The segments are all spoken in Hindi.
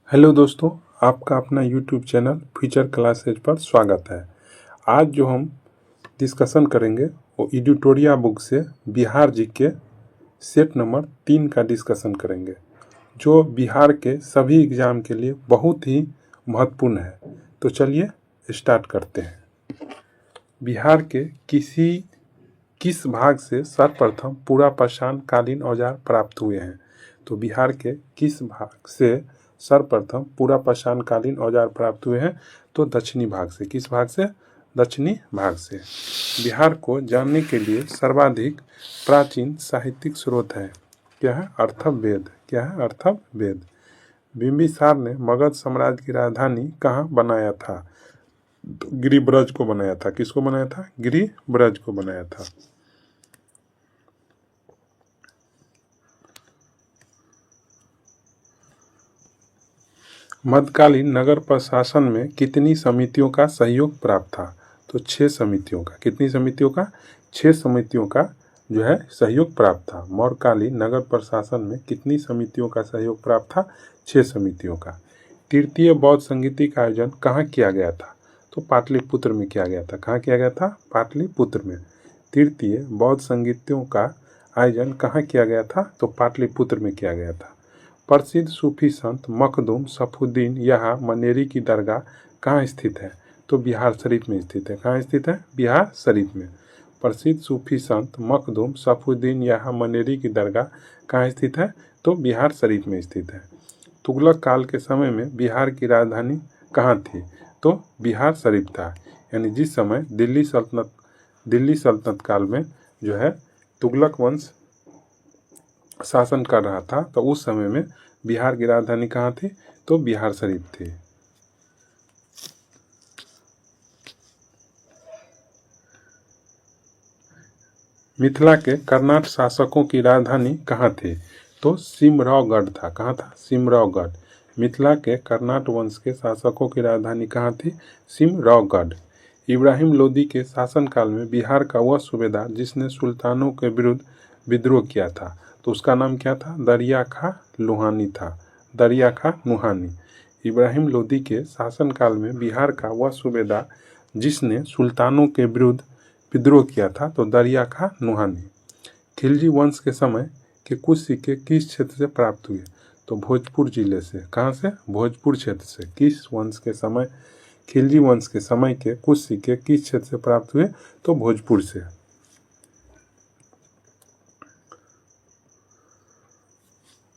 हेलो दोस्तों, आपका अपना यूट्यूब चैनल फ्यूचर क्लासेज पर स्वागत है। आज जो हम डिस्कशन करेंगे वो एडिटोरिया बुक से बिहार जीके सेट नंबर 3 का डिस्कशन करेंगे, जो बिहार के सभी एग्ज़ाम के लिए बहुत ही महत्वपूर्ण है। तो चलिए स्टार्ट करते हैं। बिहार के किस भाग से सर्वप्रथम पूरा पाषाण कालीन औजार प्राप्त हुए हैं? तो बिहार के किस भाग से सर्वप्रथम पूरा पाषाण कालीन औजार प्राप्त हुए हैं? तो दक्षिणी भाग से। किस भाग से? दक्षिणी भाग से। बिहार को जानने के लिए सर्वाधिक प्राचीन साहित्यिक स्रोत है क्या है? अथर्ववेद। क्या है? अथर्ववेद। बिंबिसार ने मगध साम्राज्य की राजधानी कहाँ बनाया था? गिरिब्रज को बनाया था। किसको बनाया था? गिरिब्रज को बनाया था। मध्यकालीन नगर प्रशासन में कितनी समितियों का सहयोग प्राप्त था? तो 6 समितियों का। कितनी समितियों का? 6 समितियों का जो है सहयोग प्राप्त था। मौर्यकालीन नगर प्रशासन में कितनी समितियों का सहयोग प्राप्त था? 6 समितियों का। तृतीय बौद्ध संगीति का आयोजन कहाँ किया गया था? तो पाटलिपुत्र में किया गया था। कहाँ किया गया था? पाटलिपुत्र में। तृतीय बौद्ध संगीतियों का आयोजन कहाँ किया गया था? तो पाटलिपुत्र में किया गया था। प्रसिद्ध सूफी संत मखदूम सफुद्दीन यहाँ मनेरी की दरगाह कहाँ स्थित है? तो बिहार शरीफ में स्थित है। कहाँ स्थित है? बिहार शरीफ में। प्रसिद्ध सूफी संत मखदूम सफुद्दीन यहाँ मनेरी की दरगाह कहाँ स्थित है? तो बिहार शरीफ में स्थित है। तुगलक काल के समय में बिहार की राजधानी कहाँ थी? तो बिहार शरीफ था। यानी जिस समय दिल्ली सल्तनत काल में जो है तुगलक वंश शासन कर रहा था, तो उस समय में बिहार की राजधानी कहाँ थी? तो बिहार शरीफ थी। मिथिला के कर्नाट शासकों की राजधानी कहाँ थी? तो सिमरौगढ़ था। कहाँ था? सिमरौगढ़। मिथिला के कर्नाट वंश के शासकों की राजधानी कहाँ थी? सिमरौगढ़। इब्राहिम लोदी के शासनकाल में बिहार का वह सूबेदार जिसने सुल्तानों के विरुद्ध विद्रोह किया था, तो उसका नाम क्या था? दरिया खां लोहानी था। दरिया खां लोहानी। इब्राहिम लोदी के शासनकाल में बिहार का वह सूबेदार जिसने सुल्तानों के विरुद्ध विद्रोह किया था, तो दरिया खां लोहानी। खिलजी वंश के समय के कुछ सिक्के किस क्षेत्र से प्राप्त हुए? तो भोजपुर जिले से। कहाँ से? भोजपुर क्षेत्र से। खिलजी वंश के समय के कुछ सिक्के किस क्षेत्र से प्राप्त हुए? तो भोजपुर से।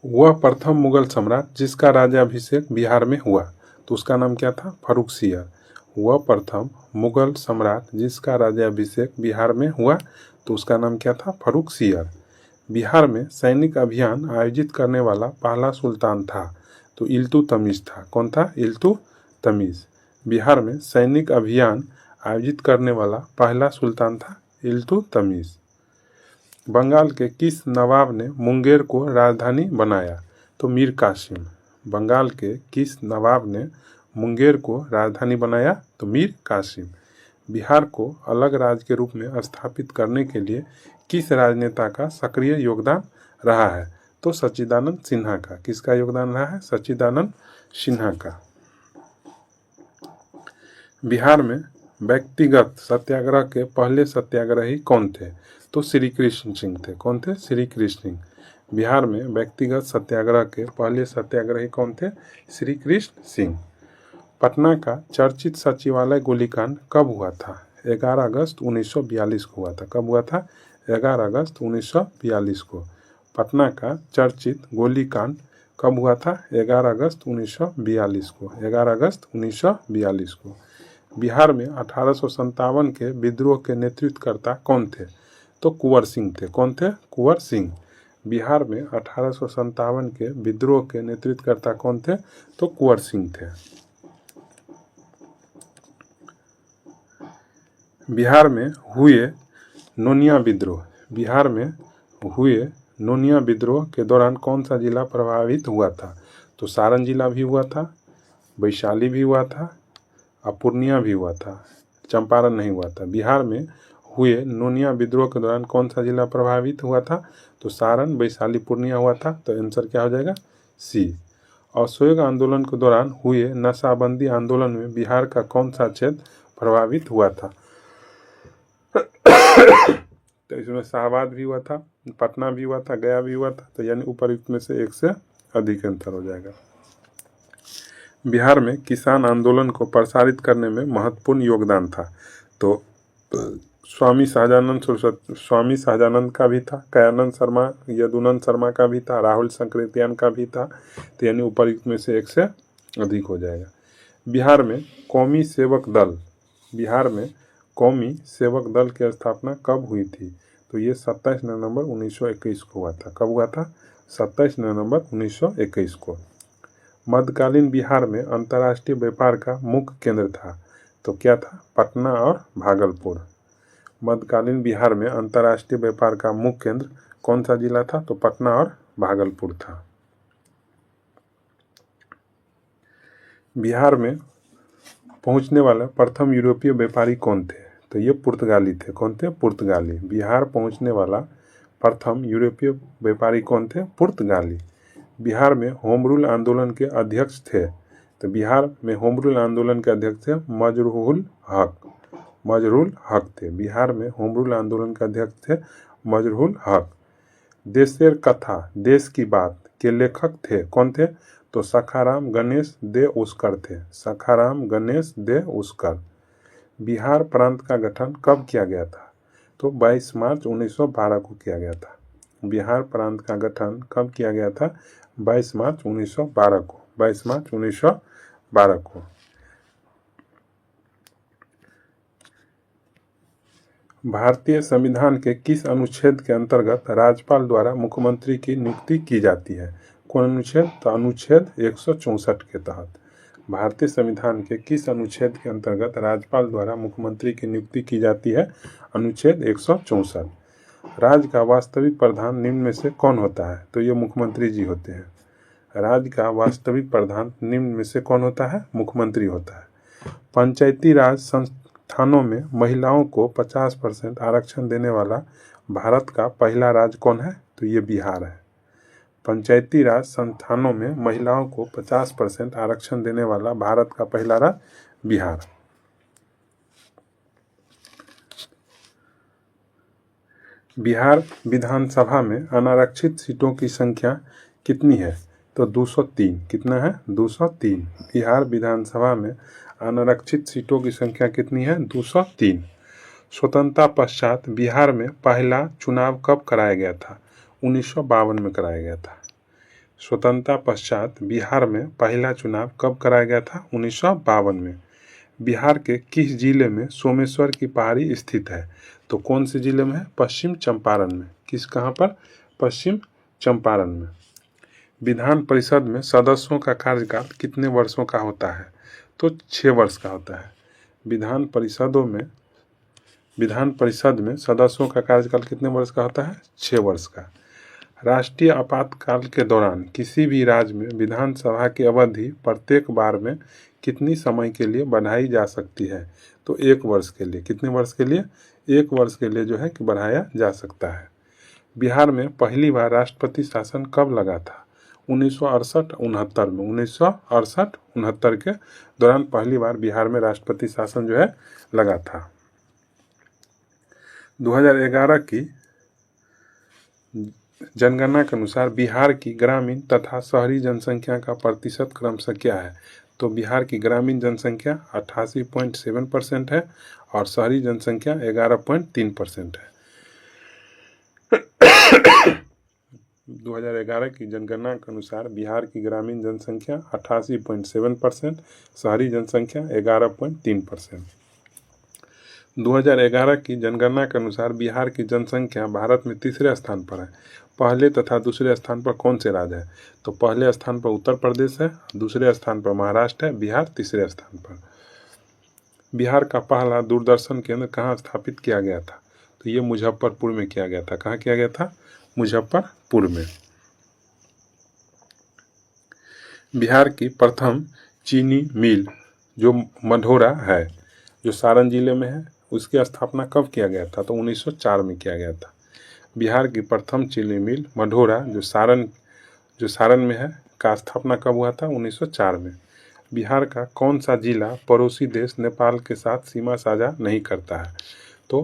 वह प्रथम मुगल सम्राट जिसका राज्याभिषेक बिहार में हुआ, तो उसका नाम क्या था? फर्रुखसियर। वह प्रथम मुगल सम्राट जिसका राज्याभिषेक बिहार में हुआ, तो उसका नाम क्या था? फर्रुखसियर। बिहार में सैनिक अभियान आयोजित करने वाला पहला सुल्तान था, तो इल्तुतमिश था। कौन था? इल्तुतमिश। बिहार में सैनिक अभियान आयोजित करने वाला पहला सुल्तान था इल्तुतमिश। बंगाल के किस नवाब ने मुंगेर को राजधानी बनाया? तो मीर कासिम। बंगाल के किस नवाब ने मुंगेर को राजधानी बनाया? तो मीर कासिम। बिहार को अलग राज्य के रूप में स्थापित करने के लिए किस राजनेता का सक्रिय योगदान रहा है? तो सच्चिदानंद सिन्हा का। किसका योगदान रहा है? सच्चिदानंद सिन्हा का। बिहार में व्यक्तिगत सत्याग्रह के पहले सत्याग्रही कौन थे? तो श्री कृष्ण सिंह थे। कौन थे? श्री कृष्ण सिंह। बिहार में व्यक्तिगत सत्याग्रह के पहले सत्याग्रही कौन थे? श्री कृष्ण सिंह। पटना का चर्चित सचिवालय गोलीकांड कब हुआ था? 11 अगस्त 1942 को हुआ था। कब हुआ था? 11 अगस्त 1942 को। पटना का चर्चित गोलीकांड कब हुआ था? 11 अगस्त 1942 को। 11 अगस्त 1942 को। बिहार में 1857 के विद्रोह के नेतृत्वकर्ता कौन थे? तो कुंवर सिंह थे। कौन थे? कुंवर सिंह। बिहार में 1857 के विद्रोह के नेतृत्वकर्ता कौन थे? तो कुंवर सिंह थे। बिहार में हुए नोनिया विद्रोह। बिहार में हुए नोनिया विद्रोह के दौरान कौन सा जिला प्रभावित हुआ था? तो सारण जिला भी हुआ था, वैशाली भी हुआ था, पूर्णिया भी हुआ था, चंपारण नहीं हुआ था। बिहार में हुए नोनिया विद्रोह के दौरान कौन सा जिला प्रभावित हुआ था? तो सारण, वैशाली, पूर्णिया हुआ था। तो आंसर क्या हो जाएगा? सी। असहयोग आंदोलन के दौरान हुए नशाबंदी आंदोलन में बिहार का कौन सा क्षेत्र प्रभावित हुआ था? तो इसमें शाहबाद भी हुआ था, पटना भी हुआ था, गया भी हुआ था, तो यानी उपयुक्त में से एक से अधिक अंतर हो जाएगा। बिहार में किसान आंदोलन को प्रसारित करने में महत्वपूर्ण योगदान था। तो स्वामी सहजानंद का भी था, कयानंद शर्मा, यदुनंद शर्मा का भी था, राहुल संकृत्यान का भी था, तो यानी उपयुक्त में से एक से अधिक हो जाएगा। बिहार में कौमी सेवक दल की स्थापना कब हुई थी? तो ये 27 नवंबर 1921 को हुआ था। कब हुआ था? 27 नवंबर 1921 को। मध्यकालीन बिहार में अंतर्राष्ट्रीय व्यापार का मुख्य केंद्र था, तो क्या था? पटना और भागलपुर। मध्यकालीन बिहार में अंतर्राष्ट्रीय व्यापार का मुख्य केंद्र कौन सा जिला था? तो पटना और भागलपुर था। बिहार में पहुंचने वाला प्रथम यूरोपीय व्यापारी कौन थे? तो ये पुर्तगाली थे। कौन थे? पुर्तगाली। बिहार पहुंचने वाला प्रथम यूरोपीय व्यापारी कौन थे? पुर्तगाली। बिहार में होम रूल आंदोलन के अध्यक्ष थे, तो बिहार में होम रूल आंदोलन के अध्यक्ष थे मजरूल हक थे। बिहार में होम रूल आंदोलन के अध्यक्ष थे मजरूल हक। देशेर कथा, देश की बात के लेखक थे। कौन थे? तो सखाराम गणेश दे उसकर थे। सखाराम गणेश दे उसकर। बिहार प्रांत का गठन कब किया गया था? तो 22 मार्च 1912 को किया गया था। बिहार प्रांत का गठन कब किया गया था? 22 मार्च 1912 को। 22 मार्च 1912 को। भारतीय संविधान के किस अनुच्छेद के अंतर्गत राज्यपाल द्वारा मुख्यमंत्री की नियुक्ति की जाती है? कौन अनुच्छेद? तो अनुच्छेद 164 के तहत। भारतीय संविधान के किस अनुच्छेद के अंतर्गत राज्यपाल द्वारा मुख्यमंत्री की नियुक्ति की जाती है? अनुच्छेद 164। राज्य का वास्तविक प्रधान निम्न में से कौन होता है? तो ये मुख्यमंत्री जी होते हैं। राज्य का वास्तविक प्रधान निम्न में से कौन होता है? मुख्यमंत्री होता है। पंचायती राज संस्थानों में महिलाओं को 50% आरक्षण देने वाला भारत का पहला राज्य कौन है? तो ये बिहार है। पंचायती राज संस्थानों में महिलाओं को 50% आरक्षण देने वाला भारत का पहला राज्य बिहार। बिहार विधानसभा में अनारक्षित सीटों की संख्या कितनी है? तो 203। कितना है? 203। बिहार विधानसभा में अनारक्षित सीटों की संख्या कितनी है? 203। स्वतंत्रता पश्चात बिहार में पहला चुनाव कब कराया गया था? 1952 में कराया गया था। स्वतंत्रता पश्चात बिहार में पहला चुनाव कब कराया गया था? 1952 में। बिहार के किस जिले में सोमेश्वर की पहाड़ी स्थित है? तो कौन से जिले में है? पश्चिम चंपारण में। कहाँ पर? पश्चिम चंपारण में। विधान परिषद में सदस्यों का कार्यकाल कितने वर्षों का होता है? तो 6 वर्ष का होता है। विधान परिषद में सदस्यों का कार्यकाल कितने वर्ष का होता है? 6 वर्ष का। राष्ट्रीय आपातकाल के दौरान किसी भी राज्य में विधानसभा की अवधि प्रत्येक बार में कितनी समय के लिए बढ़ाई जा सकती है? तो 1 वर्ष के लिए। कितने वर्ष के लिए? 1 वर्ष के लिए जो है कि बढ़ाया जा सकता है। बिहार में पहली बार राष्ट्रपति शासन कब लगा था? 1968-69 में। 1968-69 के दौरान पहली बार बिहार में राष्ट्रपति शासन जो है लगा था। 2011 की जनगणना के अनुसार बिहार की ग्रामीण तथा शहरी जनसंख्या का प्रतिशत क्रमशः क्या है? तो बिहार की ग्रामीण जनसंख्या 88.7% है और शहरी जनसंख्या 11.3% है। 2011 की जनगणना के अनुसार बिहार की ग्रामीण जनसंख्या 88.7%, शहरी जनसंख्या 11.3%। 2011 की जनगणना के अनुसार बिहार की जनसंख्या भारत में तीसरे स्थान पर है। पहले तथा दूसरे स्थान पर कौन से राज्य है? तो पहले स्थान पर उत्तर प्रदेश है, दूसरे स्थान पर महाराष्ट्र है, बिहार तीसरे स्थान पर। बिहार का पहला दूरदर्शन केंद्र कहाँ स्थापित किया गया था? तो ये मुजफ्फरपुर में किया गया था। कहाँ किया गया था? मुजफ्फरपुर में। बिहार की प्रथम चीनी मिल जो मढ़ौरा है, जो सारण जिले में है, उसकी स्थापना कब किया गया था? तो 1904 में किया गया था। बिहार की प्रथम चीनी मिल मढ़ौरा जो सारण में है, का स्थापना कब हुआ था? 1904 में। बिहार का कौन सा जिला पड़ोसी देश नेपाल के साथ सीमा साझा नहीं करता है? तो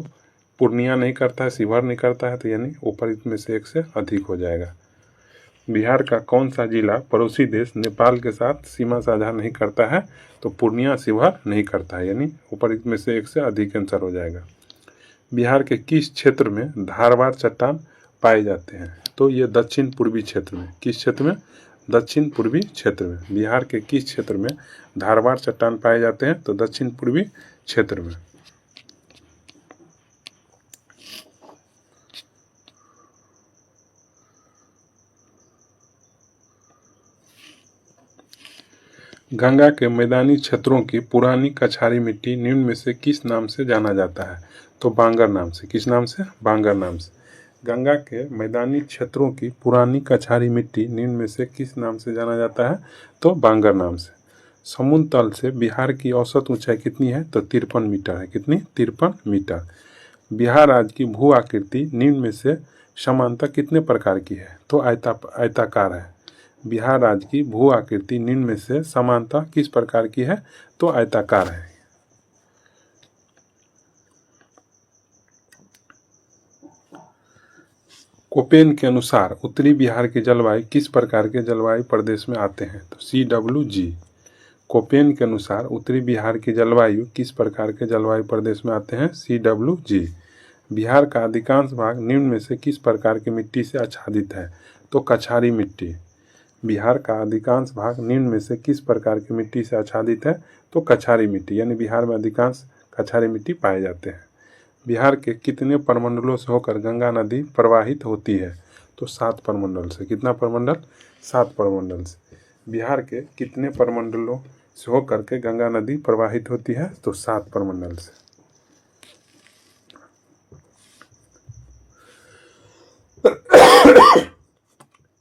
पूर्णिया नहीं करता है, शिवहर नहीं करता है, तो यानी ऊपर में से एक से अधिक हो जाएगा। बिहार का कौन सा जिला पड़ोसी देश नेपाल के साथ सीमा साझा नहीं करता है? तो पूर्णिया, शिवहर नहीं करता है, यानी ऊपर में से एक से अधिक आंसर हो जाएगा। बिहार के किस क्षेत्र में धारवाड़ चट्टान पाए जाते हैं? तो ये दक्षिण पूर्वी क्षेत्र में। किस क्षेत्र में? दक्षिण पूर्वी क्षेत्र में। बिहार के किस क्षेत्र में धारवाड़ चट्टान पाए जाते हैं? तो दक्षिण पूर्वी क्षेत्र में। गंगा के मैदानी क्षेत्रों की पुरानी कछारी मिट्टी निम्न में से किस नाम से जाना जाता है? तो बांगर नाम से। किस नाम से? बांगर नाम से। गंगा के मैदानी क्षेत्रों की पुरानी कछारी मिट्टी निम्न में से किस नाम से जाना जाता है? तो बांगर नाम से। समुद्र तल से बिहार की औसत ऊंचाई कितनी है? तो 53 मीटर है। कितनी? 53 मीटर। बिहार राज्य की भू आकृति निम्न में से समानता कितने प्रकार की है? तो आयताकार है। बिहार राज्य की भू आकृति निम्न में से समानता किस प्रकार की है? तो आयताकार है। कोपेन के अनुसार उत्तरी बिहार की जलवायु किस प्रकार के जलवायु प्रदेश में आते हैं? तो CWG। कोपेन के अनुसार उत्तरी बिहार की जलवायु किस प्रकार के जलवायु प्रदेश में आते हैं? CWG। बिहार का अधिकांश भाग निम्न में से किस प्रकार की मिट्टी से आच्छादित है? तो कछारी मिट्टी। बिहार का अधिकांश भाग निम्न में से किस प्रकार की मिट्टी से आच्छादित है? तो कछारी मिट्टी, यानी बिहार में अधिकांश कछारी मिट्टी पाए जाते हैं। बिहार के कितने प्रमंडलों से होकर गंगा नदी प्रवाहित होती है? तो 7 प्रमंडल से। कितना प्रमंडल? 7 प्रमंडल से। बिहार के कितने प्रमंडलों से होकर के गंगा नदी प्रवाहित होती है? तो 7 प्रमंडल से।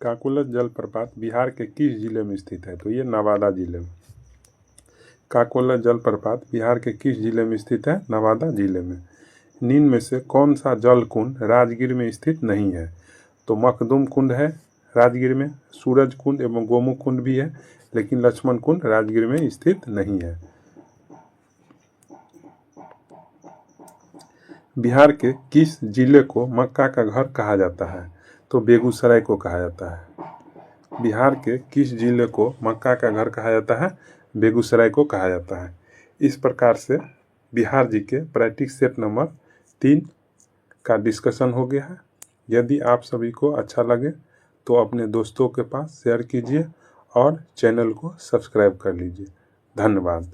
काकोलत जलप्रपात बिहार के किस जिले में स्थित है? तो ये नवादा जिले में। काकोलत जलप्रपात बिहार के किस जिले में स्थित है? नवादा जिले में। निम्न में से कौन सा जल कुंड राजगीर में स्थित नहीं है? तो मखदूम कुंड है राजगीर में, सूरज कुंड एवं गोमुख कुंड भी है, लेकिन लक्ष्मण कुंड राजगीर में स्थित नहीं है। बिहार के किस जिले को मक्का का घर कहा जाता है? तो बेगूसराय को कहा जाता है। बिहार के किस जिले को मक्का का घर कहा जाता है? बेगूसराय को कहा जाता है। इस प्रकार से बिहार जी के प्रैक्टिस सेट नंबर 3 का डिस्कशन हो गया है। यदि आप सभी को अच्छा लगे तो अपने दोस्तों के पास शेयर कीजिए और चैनल को सब्सक्राइब कर लीजिए। धन्यवाद।